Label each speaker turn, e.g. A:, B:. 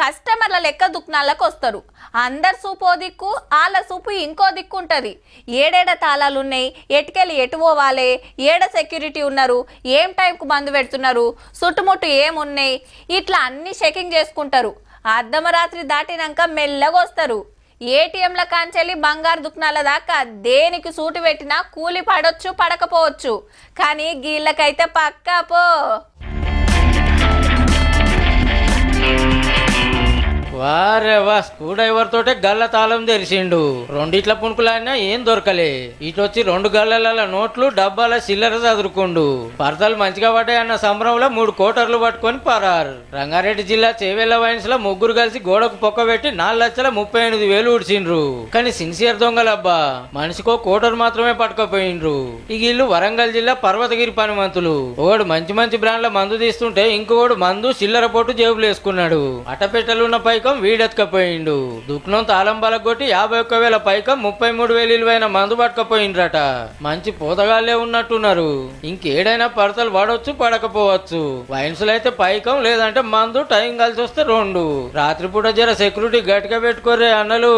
A: కస్టమర్ల లెక్క దుకాణాలకు వస్తారు. అందరు సూపు ఓ దిక్కు, వాళ్ళ సూపు ఇంకో దిక్కు ఉంటుంది. ఏడేడ తాళాలు ఉన్నాయి, ఎటుకెళ్ళి ఎటు పోవాలి, ఏడ సెక్యూరిటీ ఉన్నారు, ఏం టైంకు మందు పెడుతున్నారు, చుట్టుముట్టు ఏమున్నాయి, ఇట్లా అన్ని చెకింగ్ చేసుకుంటారు. అర్ధమరాత్రి దాటినాక మెల్లగా వస్తారు. ఏటీఎంల కాంచెల్లి బంగారు దుకాణాల దాకా దేనికి సూటు పెట్టినా కూలి పడొచ్చు పడకపోవచ్చు, కానీ గీళ్ళకైతే పక్కా పో.
B: వారే వా, స్క్రూ డ్రైవర్ తోటే గల్ల తాళం తెరిచిండు. రెండిట్ల పుణుకులైనా ఏం దొరకలే. ఇటొచ్చి 2 గల్లల నోట్లు డబ్బాల చిల్లర చదురుకుండు. పరదలు మంచిగా పడ్డాయన్న సంబరంలో 3 కోటర్లు పట్టుకొని పరారు. రంగారెడ్డి జిల్లా చేవెళ్ల వైన్స్ లో 3 కలిసి గోడకు పొక్కబెట్టి 4,38,000 ఉడిచిండ్రు. కానీ సిన్సియర్ దొంగలబ్బా, మనిషికో కోటర్ మాత్రమే పట్టుకపోయిండ్రు. ఈ ఇల్లు వరంగల్ జిల్లా పర్వతగిరి పనిమంతులు. ఒకడు మంచి మంచి బ్రాండ్ల మందు తీస్తుంటే ఇంకోడు మందు చిల్లర పొట్టు జేబులు వేసుకున్నాడు. అట్టపెట్టలున్న పైకం వీడెత్తుకపోయిండు. దుఃఖం తాళం బలగొట్టి 51,000 పైకం 33,000 విలువైన మందు పట్టుకపోయిండ్రట. మంచి పోతగాళ్లే ఉన్నట్టున్నారు. ఇంకేడైనా పడతలు పడవచ్చు పడకపోవచ్చు. వైన్సులు అయితే పైకం, లేదంటే మందు, టైం కలిసి వస్తే 2. రాత్రిపూట జర సెక్యూరిటీ గట్టిగా పెట్టుకోర్రే అన్నలు.